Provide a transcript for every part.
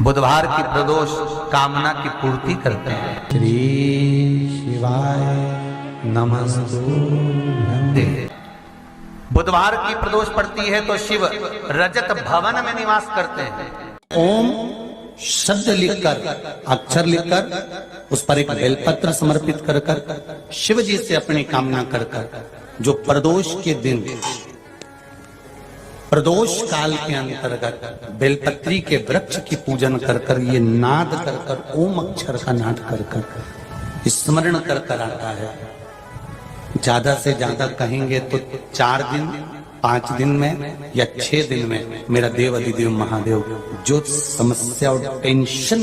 बुधवार की प्रदोष कामना की पूर्ति करते हैं। श्री शिवाय नमस्तुभ्यं। बुधवार की प्रदोष पड़ती है तो शिव रजत भवन में निवास करते हैं। ओम शब्द लिखकर, अक्षर लिखकर, उस पर एक बेलपत्र समर्पित कर कर शिव जी से अपनी कामना कर कर जो प्रदोष के दिन, प्रदोष काल के अंतर्गत बेलपत्री के वृक्ष की पूजन कर कर, ये नाद कर कर, ओम अक्षर का नाद कर कर स्मरण कर कर आता है। ज्यादा से ज्यादा कहेंगे तो 4 दिन, 5 दिन में या 6 दिन में मेरा देव अधिदेव महादेव जो समस्या और टेंशन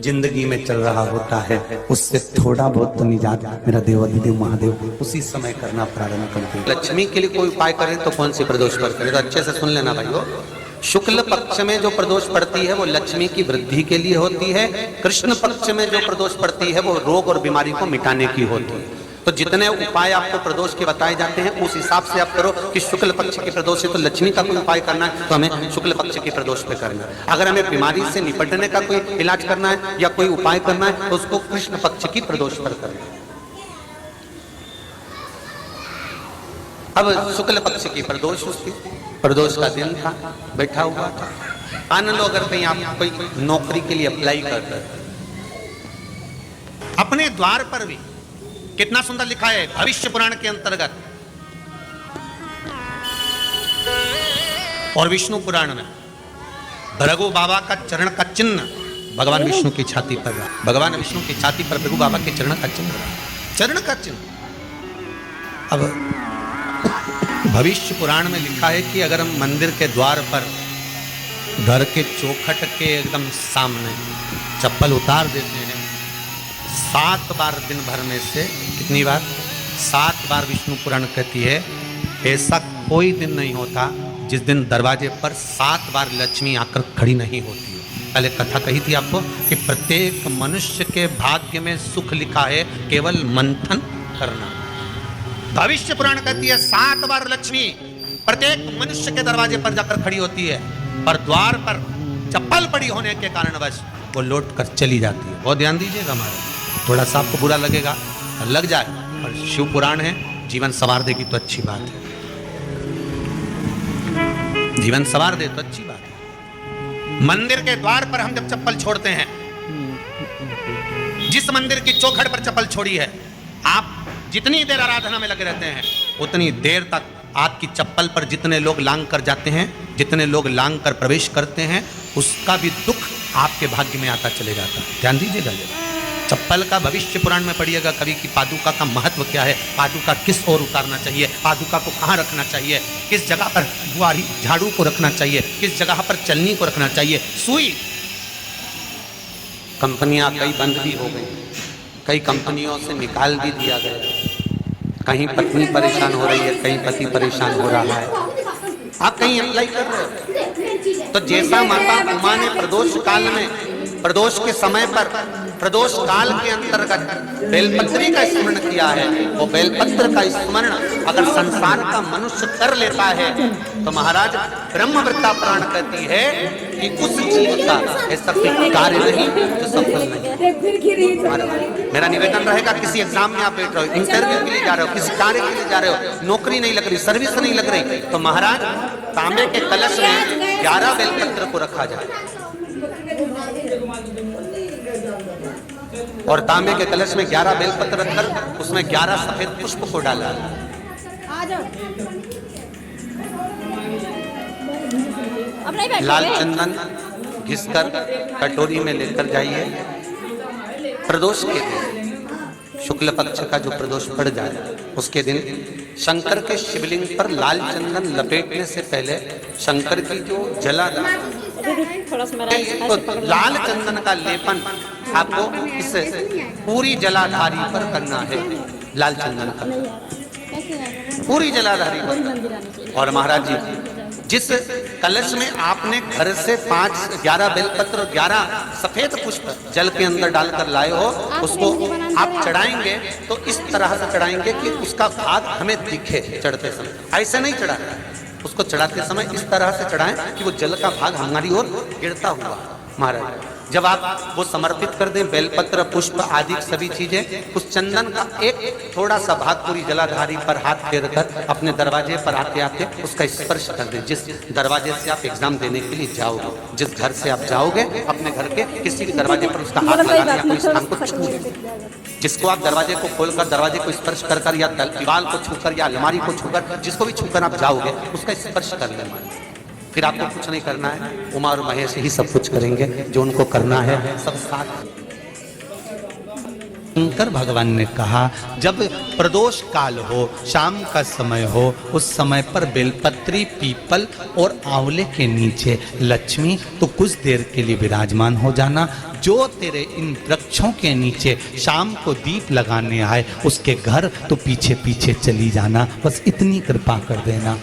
जिंदगी में चल रहा होता है उससे थोड़ा बहुत तो निजात मेरा देव अधिदेव महादेव उसी समय करना प्रारंभ करते हैं। लक्ष्मी के लिए कोई उपाय करें तो कौन सी प्रदोष पर करें? तो अच्छे से सुन लेना भाइयों। शुक्ल पक्ष में जो प्रदोष पड़ती है वो लक्ष्मी की वृद्धि के लिए होती है। कृष्ण पक्ष में जो प्रदोष पड़ती है वो रोग और बीमारी को मिटाने की होती है। तो जितने उपाय आपको प्रदोष के बताए जाते हैं उस हिसाब से आप करो कि शुक्ल पक्ष की प्रदोष है तो लक्ष्मी का कोई उपाय करना है तो हमें शुक्ल पक्ष की प्रदोष पे करना है। अगर हमें बीमारी से निपटने का कोई इलाज करना है या कोई उपाय करना है तो उसको कृष्ण पक्ष की प्रदोष पर करना है। अब शुक्ल पक्ष की प्रदोष, उसकी प्रदोष का दिन था, बैठा हुआ था। मान लो अगर कहीं आप कोई नौकरी के लिए अप्लाई कर रहे, अपने द्वार पर भी कितना सुंदर लिखा है भविष्य पुराण के अंतर्गत और विष्णु पुराण में भृगु बाबा का चरण का चिन्ह भगवान विष्णु की छाती पर रहा। भगवान विष्णु की छाती पर भृगु बाबा के चरण का चिन्ह रहा, चरण का चिन्ह। अब भविष्य पुराण में लिखा है कि अगर हम मंदिर के द्वार पर घर के चौखट के एकदम सामने चप्पल उतार देते हैं 7 बार दिन भर में से, कितनी बार? 7 बार विष्णु पुराण कहती है ऐसा कोई दिन नहीं होता जिस दिन दरवाजे पर 7 बार लक्ष्मी आकर खड़ी नहीं होती है। पहले कथा कही थी आपको कि प्रत्येक मनुष्य के भाग्य में सुख लिखा है, केवल मंथन करना। भविष्य पुराण कहती है 7 बार लक्ष्मी प्रत्येक मनुष्य के दरवाजे पर जाकर खड़ी होती है, पर द्वार पर चप्पल पड़ी होने के कारणवश वो लौट कर चली जाती है। बहुत ध्यान दीजिएगा, हमारे थोड़ा सा आपको बुरा लगेगा, लग जाए, और शिव पुराण है, जीवन संवार देगी तो अच्छी बात है। जीवन संवार दे तो अच्छी बात है। मंदिर के द्वार पर हम जब चप्पल छोड़ते हैं, जिस मंदिर की चौखट पर चप्पल छोड़ी है, आप जितनी देर आराधना में लगे रहते हैं उतनी देर तक आपकी चप्पल पर जितने लोग लांग कर जाते हैं, जितने लोग लांग कर प्रवेश करते हैं, उसका भी दुख आपके भाग्य में आता चले जाता है। ध्यान दीजिएगा। चप्पल का भविष्य पुराण में पढ़िएगा कभी कि पादुका का महत्व क्या है, पादुका किस ओर उतारना चाहिए, पादुका को कहाँ रखना चाहिए, किस जगह पर बुआरी झाड़ू को रखना चाहिए, किस जगह पर चलनी को रखना चाहिए। सुई, कंपनियां कई बंद भी हो गई, कई कंपनियों से निकाल भी दिया गया। कहीं पत्नी परेशान हो रही है, कहीं पति परेशान हो रहा है, आप कहीं अप्लाई कर रहे हो। तो जैसा माता उमा ने प्रदोष काल में, प्रदोष के समय पर, प्रदोष काल के अंतर्गत बेलपत्री का स्मरण किया है, वो बेलपत्र का स्मरण अगर संसार का मनुष्य कर लेता है तो महाराज ब्रह्मवृत्ता पुराण कहती है कि उस जीव का ऐसा कोई कार्य नहीं जो सफल नहीं। मेरा निवेदन रहेगा, किसी एग्जाम में आप बैठ रहे हो, इंटरव्यू के लिए जा रहे हो, किसी कार्य के लिए जा रहे हो, नौकरी नहीं लग रही, सर्विस नहीं लग रही, तो महाराज तांबे के कलश में 11 बेलपत्र को रखा जाए और तांबे के कलश में 11 बेलपत्र रखकर उसमें 11 सफेद पुष्प को डाला। लाल चंदन घिसकर कटोरी में लेकर जाइए। प्रदोष के दिन, शुक्ल पक्ष का जो प्रदोष पड़ जाए उसके दिन शंकर के शिवलिंग पर लाल चंदन लपेटने से पहले शंकर की जो जला तो लाल चंदन का लेपन आपको इस पूरी जलाधारी पर करना है। लाल चंदन का पूरी जलाधारी पर। और महाराज जी जिस कलश में आपने घर से 11 बेलपत्र और 11 सफेद पुष्प जल के अंदर डालकर लाए हो, उसको आप चढ़ाएंगे तो इस तरह से चढ़ाएंगे कि उसका भाग हमें दिखे चढ़ते समय। ऐसे नहीं चढ़ा, उसको चढ़ाते समय इस तरह से चढ़ाएं कि वो जल का भाग हमारी ओर गिरता हुआ। महाराज जब आप वो समर्पित कर दें, बेलपत्र पुष्प आदि सभी चीजें, उस चंदन का एक थोड़ा सा भाग पूरी जलाधारी पर हाथ फेर कर अपने दरवाजे पर आते आते उसका स्पर्श कर दें। जिस दरवाजे से आप एग्जाम देने के लिए जाओगे, जिस घर से आप जाओगे, अपने घर के किसी भी दरवाजे पर उसका हाथ लगा के अपने स्थान को छू लें। जिसको आप दरवाजे को खोलकर दरवाजे को स्पर्श कर कर या दीवार को छूकर या अलमारी को छूकर, जिसको भी छूकर आप जाओगे उसका स्पर्श कर लेना। फिर आपको कुछ नहीं करना है, उमा और महेश ही सब कुछ करेंगे जो उनको करना है, सब साथ। शंकर भगवान ने कहा जब प्रदोष काल हो, शाम का समय हो, उस समय पर बेलपत्री, पीपल और आंवले के नीचे लक्ष्मी तो कुछ देर के लिए विराजमान हो जाना। जो तेरे इन वृक्षों के नीचे शाम को दीप लगाने आए उसके घर तो पीछे पीछे चली जाना। बस इतनी कृपा कर देना।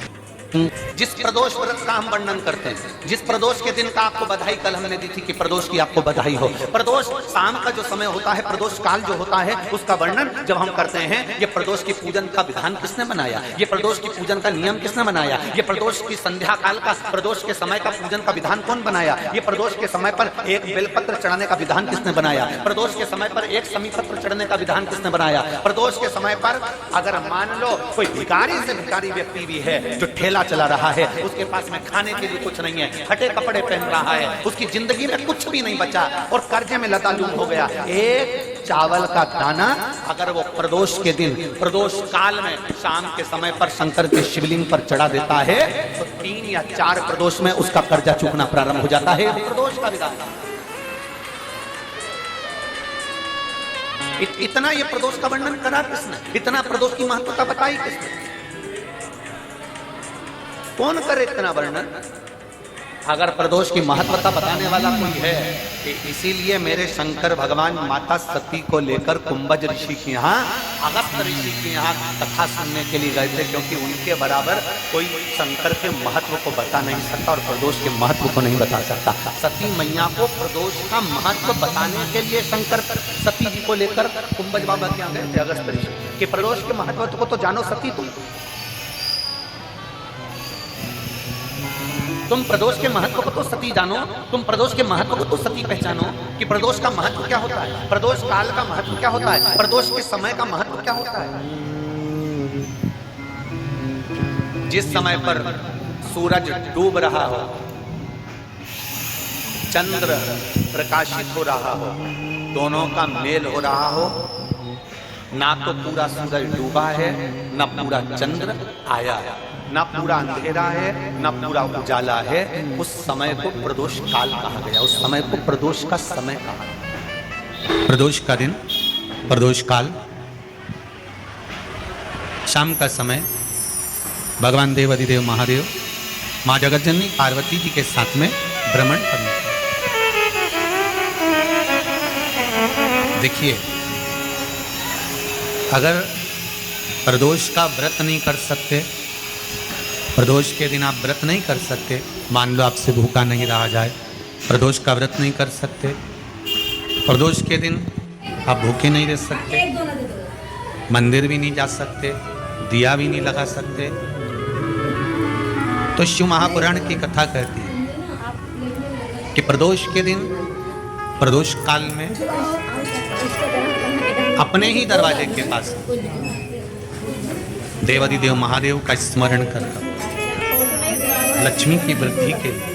जिस प्रदोष व्रत का हम वर्णन करते हैं, जिस प्रदोष के दिन का आपको बधाई कल हमने दी थी कि प्रदोष की आपको बधाई हो, प्रदोष शाम का जो समय होता है, प्रदोष काल जो होता है, उसका वर्णन जब हम करते हैं, ये प्रदोष की पूजन का विधान किसने बनाया, ये प्रदोष की पूजन का नियम किसने बनाया, ये प्रदोष की संध्या काल का, प्रदोष के समय का पूजन का विधान कौन बनाया, ये प्रदोष के समय पर एक बेलपत्र चढ़ाने का विधान किसने बनाया, प्रदोष के समय पर एक समीपत्र चढ़ने का विधान किसने बनाया, प्रदोष के समय पर अगर मान लो कोई भिखारी से भिखारी व्यक्ति भी है जो ठेला चला रहा है, उसके पास में खाने के लिए कुछ नहीं है, फटे कपड़े पहन रहा है, उसकी जिंदगी में कुछ भी नहीं बचा और कर्जे में लतालूम हो गया, एक चावल का दाना अगर वो प्रदोष के दिन, प्रदोष काल में शाम के समय पर शंकर के शिवलिंग पर चढ़ा देता है तो 3 या 4 प्रदोष में उसका कर्जा चूकना प्रारंभ हो जाता है। प्रदोष का विधान इतना, ये प्रदोष का वर्णन करा किसने, इतना प्रदोष की महत्वता बताई किसने, कौन करे इतना वर्णन। अगर प्रदोष की महत्वता बताने वाला कोई है, इसीलिए मेरे शंकर भगवान माता सती को लेकर कुंभज ऋषि के यहाँ, अगस्त ऋषि के यहाँ कथा सुनने के लिए गए थे, क्योंकि उनके बराबर कोई शंकर के महत्व को बता नहीं सकता और प्रदोष के महत्व को नहीं बता सकता। सती मैया को प्रदोष का महत्व बताने के लिए शंकर सती जी को लेकर कुंभज बाबा के यहाँ गए थे, अगस्त ऋषि कि प्रदोष के महत्व को तो जानो सती, तुम प्रदोष के महत्व को तो सती जानो, तुम प्रदोष के महत्व को तो सती पहचानो कि प्रदोष का महत्व क्या होता है, प्रदोष काल का महत्व क्या होता है, प्रदोष के समय का महत्व क्या होता है। जिस समय पर सूरज डूब रहा हो, चंद्र प्रकाशित हो रहा हो, दोनों का मेल हो रहा हो, ना तो पूरा सूरज डूबा है, ना पूरा चंद्र आया है, ना पूरा अंधेरा है, ना पूरा उजाला है, उस समय को प्रदोष काल कहा गया, उस समय को प्रदोष का समय कहा गया। प्रदोष का दिन, प्रदोष काल, शाम का समय, भगवान देव अधिदेव महादेव माँ जगतजननी पार्वती जी के साथ में भ्रमण करने। देखिए, अगर प्रदोष का व्रत नहीं कर सकते, प्रदोष के दिन आप व्रत नहीं कर सकते, मान लो आपसे भूखा नहीं रहा जाए, प्रदोष का व्रत नहीं कर सकते, प्रदोष के दिन आप भूखे नहीं रह सकते, मंदिर भी नहीं जा सकते, दिया भी नहीं लगा सकते, तो शिव महापुराण की कथा कहती है कि प्रदोष के दिन, प्रदोष काल में अपने ही दरवाजे के पास देवाधिदेव महादेव का स्मरण कर लक्ष्मी की वृद्धि के लिए,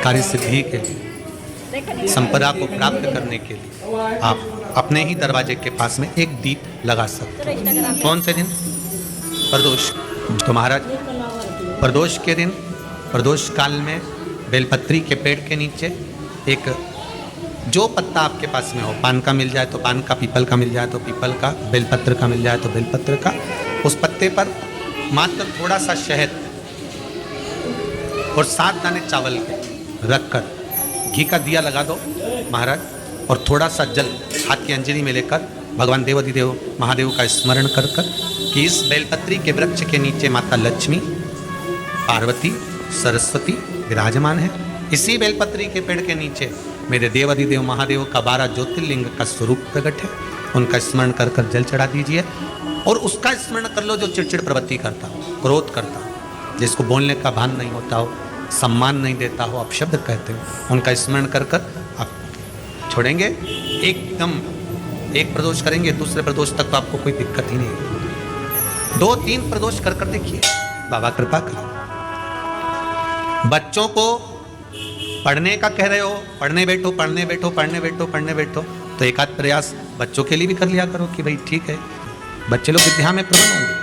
कार्य सिद्धि के लिए, संपदा को प्राप्त करने के लिए आप अपने ही दरवाजे के पास में एक दीप लगा सकते हैं। कौन से दिन? प्रदोष। तो महाराज प्रदोष के दिन, प्रदोष काल में बेलपत्री के पेड़ के नीचे एक जो पत्ता आपके पास में हो, पान का मिल जाए तो पान का, पीपल का मिल जाए तो पीपल का, बेलपत्र का मिल जाए तो बेलपत्र का, उस पत्ते पर मात्र थोड़ा सा शहद और 7 दाने चावल के रखकर घी का दिया लगा दो महाराज, और थोड़ा सा जल हाथ की अंजलि में लेकर भगवान देवाधिदेव महादेव का स्मरण कर कर कि इस बेलपत्री के वृक्ष के नीचे माता लक्ष्मी, पार्वती, सरस्वती विराजमान है। इसी बेलपत्री के पेड़ के नीचे मेरे देवाधिदेव महादेव का 12 ज्योतिर्लिंग का स्वरूप प्रकट है, उनका स्मरण कर कर जल चढ़ा दीजिए और उसका स्मरण कर लो जो चिड़चिड़ प्रवृत्ति करता, क्रोध करता, जिसको बोलने का भान नहीं होता हो, सम्मान नहीं देता हो, अपशब्द कहते हो, उनका स्मरण कर कर आप छोड़ेंगे। एकदम एक प्रदोष करेंगे, दूसरे प्रदोष तक तो आपको कोई दिक्कत ही नहीं है। 2-3 प्रदोष कर कर देखिए, बाबा कृपा करें। बच्चों को पढ़ने का कह रहे हो, पढ़ने बैठो पढ़ने बैठो पढ़ने बैठो पढ़ने बैठो, तो एक आध प्रयास बच्चों के लिए भी कर लिया करो कि भाई ठीक है, बच्चे लोग विद्या में प्रबल होंगे।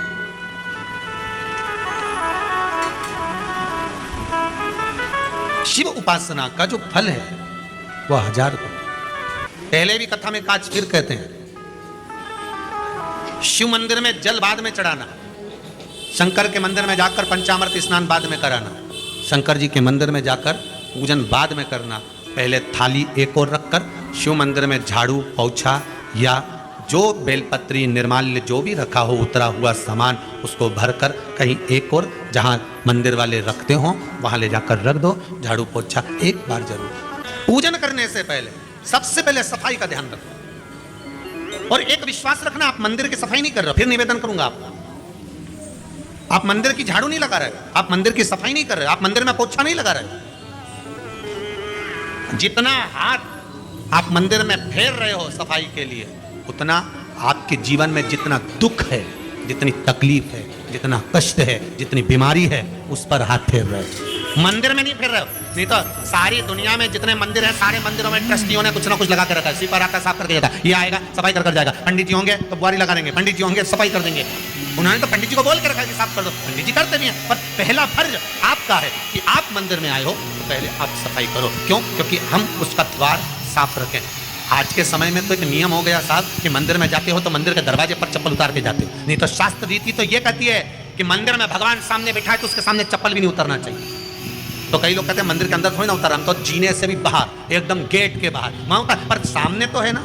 शिव उपासना का जो फल है वह 1000 गुना। पहले भी कथा में काज फिर कहते हैं, शिव मंदिर में जल बाद में चढ़ाना, शंकर के मंदिर में जाकर पंचामृत स्नान बाद में कराना, शंकर जी के मंदिर में जाकर पूजन बाद में करना, पहले थाली एक और रखकर शिव मंदिर में झाड़ू पोछा या जो बेलपत्री निर्माल्य जो भी रखा हो उतरा हुआ सामान उसको भरकर कहीं एक और जहां मंदिर वाले रखते हो वहां ले जाकर रख दो, झाड़ू पोछा एक बार जरूर। पूजन करने से पहले सबसे पहले सफाई का ध्यान रखो और एक विश्वास रखना, आप मंदिर की सफाई नहीं कर रहे हो, फिर निवेदन करूंगा आपको, आप मंदिर की झाड़ू नहीं लगा रहे, आप मंदिर की सफाई नहीं कर रहे, आप मंदिर में पोछा नहीं लगा रहे। जितना हाथ आप मंदिर में फेर रहे हो सफाई के लिए, उतना आपके जीवन में जितना दुख है, जितनी तकलीफ है, जितना कष्ट है, जितनी बीमारी है, उस पर हाथ फेर रहे हो, मंदिर में नहीं फेर रहे हो। नहीं तो सारी दुनिया में जितने मंदिर हैं, सारे मंदिरों में ट्रस्टियों ने कुछ ना कुछ लगा के रखा है, स्वीपर आता साफ करके जाता है, ये आएगा सफाई कर जाएगा, पंडित जी होंगे तो बुआरी लगा देंगे, पंडित जी होंगे सफाई कर देंगे। उन्होंने तो पंडित जी को बोल के रखा है कि साफ कर दो, पंडित जी करते नहीं है, पर पहला फर्ज आपका है कि आप मंदिर में आए हो तो पहले आप सफाई करो। क्यों? क्योंकि हम उसका द्वार साफ रखें। आज के समय में तो एक नियम हो गया साहब कि मंदिर में जाते हो तो मंदिर के दरवाजे पर चप्पल उतार के जाते हो, नहीं तो शास्त्र रीति तो ये कहती है कि मंदिर में भगवान सामने बैठा है तो उसके सामने चप्पल भी नहीं उतरना चाहिए। तो कई लोग कहते हैं मंदिर के अंदर थोड़ी ना उतर, हम तो जीने से भी बाहर, एकदम गेट के बाहर वहां उतर, पर सामने तो है ना,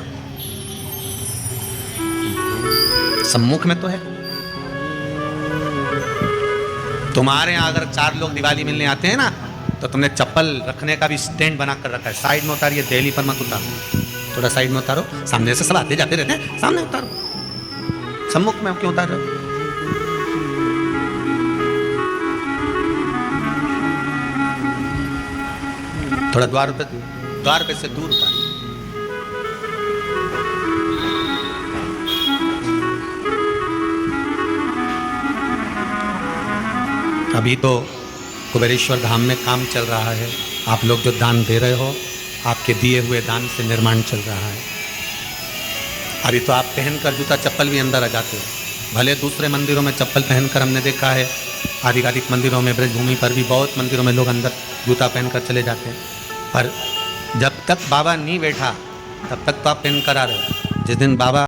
सम्मुख में तो है। तुम्हारे यहां अगर 4 लोग दिवाली मिलने आते हैं ना तो तुमने चप्पल रखने का भी स्टैंड बना कर रखा है, साइड में उतारिए, दिल्ली पर मत उतारो, थोड़ा साइड में उतारो, सामने से सब आते जाते रहते हैं, सामने उतारो, सम्मुख में क्यों उतार रहे हो? थोड़ा द्वार पे से दूर उतार। अभी तो कुबेरेश्वर धाम में काम चल रहा है, आप लोग जो दान दे रहे हो, आपके दिए हुए दान से निर्माण चल रहा है। अभी तो आप पहनकर जूता चप्पल भी अंदर आ जाते हो, भले दूसरे मंदिरों में चप्पल पहनकर हमने देखा है, आधिकारिक मंदिरों में ब्रजभूमि पर भी बहुत मंदिरों में लोग अंदर जूता पहनकर चले जाते हैं, पर जब तक बाबा नहीं बैठा तब तक तो आप पहन कर आ रहे हो। जिस दिन बाबा